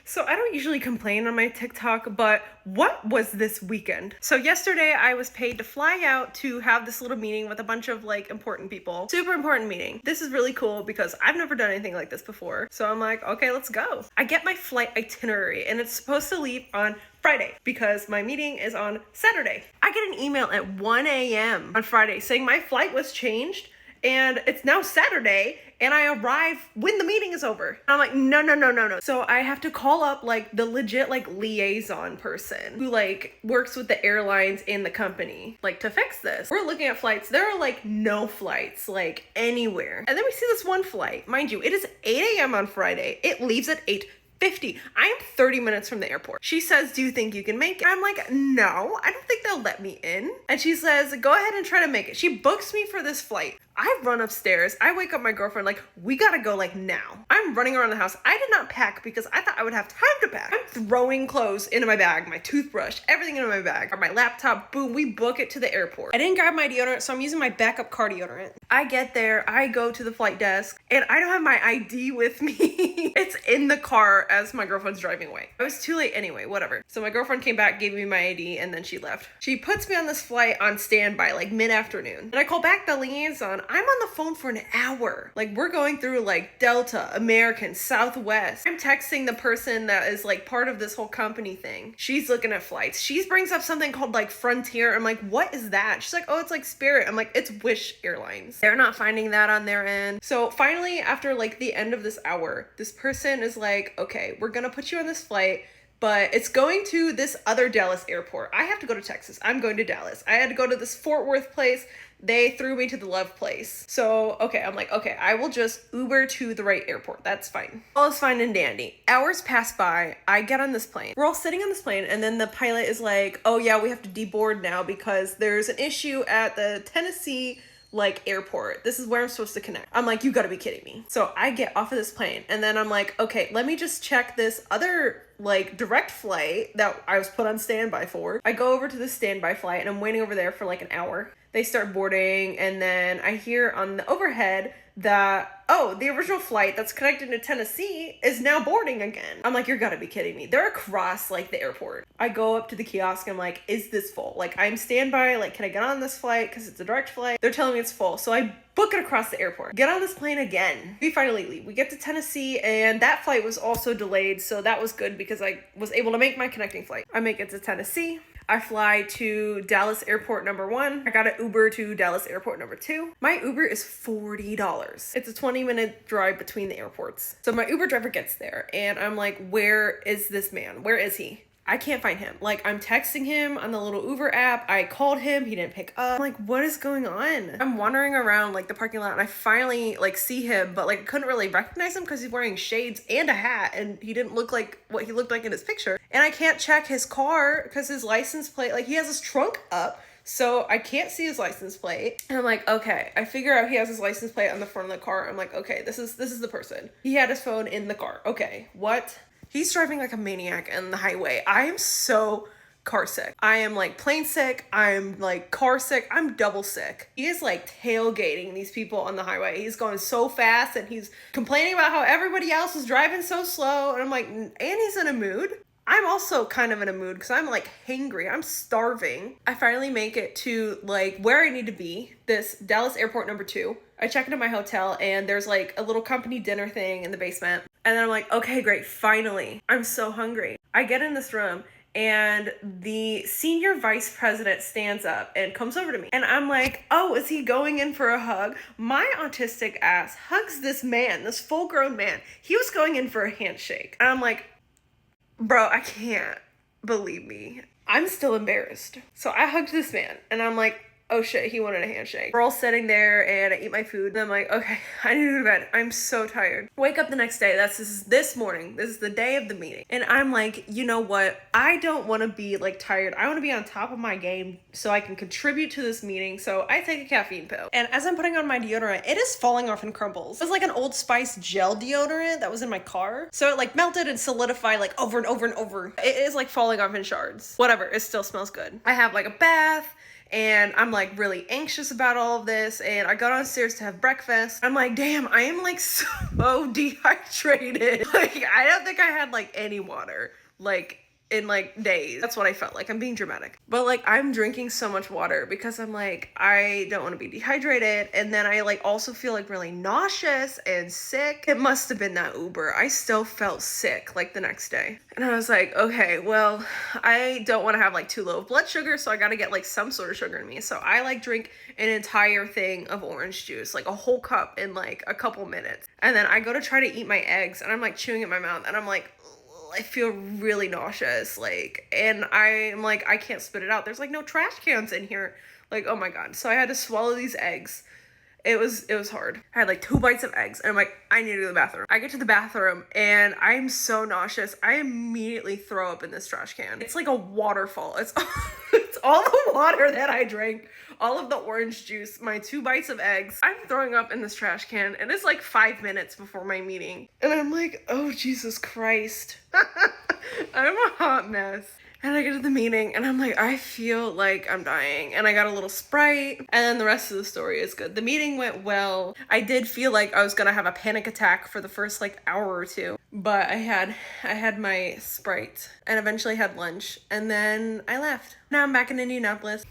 So I don't usually complain on my TikTok, but what was this weekend? So yesterday I was paid to fly out to have this little meeting with a bunch of like important people. Super important meeting. This is really cool because I've never done anything like this before. So I'm like, okay, let's go. I get my flight itinerary and it's supposed to leave on Friday because my meeting is on Saturday. I get an email at 1 a.m. on Friday saying my flight was changed and it's now Saturday and I arrive when the meeting is over. And I'm like, no. So I have to call up like the legit like liaison person who like works with the airlines and the company like to fix this. We're looking at flights. There are like no flights like anywhere. And then we see this one flight. Mind you, it is 8 a.m. on Friday. It leaves at 8:50. I am 30 minutes from the airport. She says, do you think you can make it? I'm like, no, I don't think they'll let me in. And she says, go ahead and try to make it. She books me for this flight. I run upstairs. I wake up my girlfriend like, we gotta go like now. I'm running around the house. I did not pack because I thought I would have time to pack. I'm throwing clothes into my bag, my toothbrush, everything into my bag, or my laptop, boom, we book it to the airport. I didn't grab my deodorant, so I'm using my backup car deodorant. I get there, I go to the flight desk, and I don't have my ID with me. It's in the car as my girlfriend's driving away. I was too late anyway, whatever. So my girlfriend came back, gave me my ID, and then she left. She puts me on this flight on standby, like mid-afternoon. And I call back the liaison. I'm on the phone for an hour. Like we're going through like Delta, American, Southwest. I'm texting the person that is like part of this whole company thing. She's looking at flights. She brings up something called like Frontier. I'm like, what is that? She's like, oh, it's like Spirit. I'm like, it's Wish Airlines. They're not finding that on their end. So finally, after like the end of this hour, this person is like, okay, we're gonna put you on this flight, but it's going to this other Dallas airport. I have to go to Texas. I'm going to Dallas. I had to go to this Fort Worth place. They threw me to the Love place. So, okay, I'm like, okay, I will just Uber to the right airport. That's fine. All is fine and dandy. Hours pass by. I get on this plane. We're all sitting on this plane, and then the pilot is like, oh yeah, we have to deboard now because there's an issue at the Tennessee like airport. This is where I'm supposed to connect. I'm like, you gotta be kidding me. So I get off of this plane and then I'm like, okay, let me just check this other like direct flight that I was put on standby for. I go over to the standby flight and I'm waiting over there for like an hour. They start boarding and then I hear on the overhead that, oh, the original flight that's connected to Tennessee is now boarding again. I'm like, you're gotta be kidding me. They're across like the airport. I go up to the kiosk and I'm like, is this full? Like I'm standby, like can I get on this flight? Cause it's a direct flight. They're telling me it's full. So I book it across the airport. Get on this plane again. We finally leave. We get to Tennessee and that flight was also delayed. So that was good because I was able to make my connecting flight. I make it to Tennessee. I fly to Dallas airport number 1. I got an Uber to Dallas airport number 2. My Uber is $40. It's a 20-minute drive between the airports. So my Uber driver gets there and I'm like, where is this man? Where is he? I can't find him. Like I'm texting him on the little Uber app. I called him, he didn't pick up. I'm like, what is going on? I'm wandering around like the parking lot and I finally like see him, but like I couldn't really recognize him because he's wearing shades and a hat and he didn't look like what he looked like in his picture. And I can't check his car because his license plate, like he has his trunk up. So I can't see his license plate. And I'm like, okay, I figure out he has his license plate on the front of the car. I'm like, okay, this is the person. He had his phone in the car. Okay, what? He's driving like a maniac on the highway. I am so car sick. I am like plane sick. I'm like car sick. I'm double sick. He is like tailgating these people on the highway. He's going so fast and he's complaining about how everybody else is driving so slow. And I'm like, and he's in a mood. I'm also kind of in a mood because I'm like hangry. I'm starving. I finally make it to like where I need to be, this Dallas airport number 2. I check into my hotel and there's like a little company dinner thing in the basement. And then I'm like, okay, great, finally. I'm so hungry. I get in this room and the senior vice president stands up and comes over to me. And I'm like, oh, is he going in for a hug? My autistic ass hugs this man, this full-grown man. He was going in for a handshake. And I'm like, bro, I can't believe me. I'm still embarrassed. So I hugged this man and I'm like, oh shit, he wanted a handshake. We're all sitting there and I eat my food and I'm like, okay, I need to go to bed. I'm so tired. Wake up the next day. This morning. This is the day of the meeting. And I'm like, you know what? I don't want to be like tired. I want to be on top of my game so I can contribute to this meeting. So I take a caffeine pill. And as I'm putting on my deodorant, it is falling off in crumbles. It was like an Old Spice gel deodorant that was in my car. So it like melted and solidified like over and over and over. It is like falling off in shards. Whatever, it still smells good. I have like a bath and I'm like really anxious about all of this, and I got downstairs to have breakfast. I'm like, damn, I am like so dehydrated. Like, I don't think I had like any water, like, in like days. That's what I felt like. I'm being dramatic. But like, I'm drinking so much water because I'm like, I don't want to be dehydrated. And then I like also feel like really nauseous and sick. It must have been that Uber. I still felt sick like the next day. And I was like, okay, well, I don't want to have like too low of blood sugar, so I got to get like some sort of sugar in me. So I like drink an entire thing of orange juice, like a whole cup in like a couple minutes. And then I go to try to eat my eggs, and I'm like chewing in my mouth, and I'm like, I feel really nauseous, like, and I'm like, I can't spit it out. There's like no trash cans in here. Like, oh my God. So I had to swallow these eggs. It was hard. I had like 2 bites of eggs, and I'm like, I need to go to the bathroom. I get to the bathroom, and I'm so nauseous. I immediately throw up in this trash can. It's like a waterfall. It's all the water that I drank, all of the orange juice, my 2 bites of eggs. I'm throwing up in this trash can, and it's like 5 minutes before my meeting. And I'm like, oh, Jesus Christ. I'm a hot mess. And I get to the meeting, and I'm like, I feel like I'm dying. And I got a little Sprite, and then the rest of the story is good. The meeting went well. I did feel like I was gonna have a panic attack for the first like hour or two, but I had my Sprite, and eventually had lunch, and then I left. Now I'm back in Indianapolis.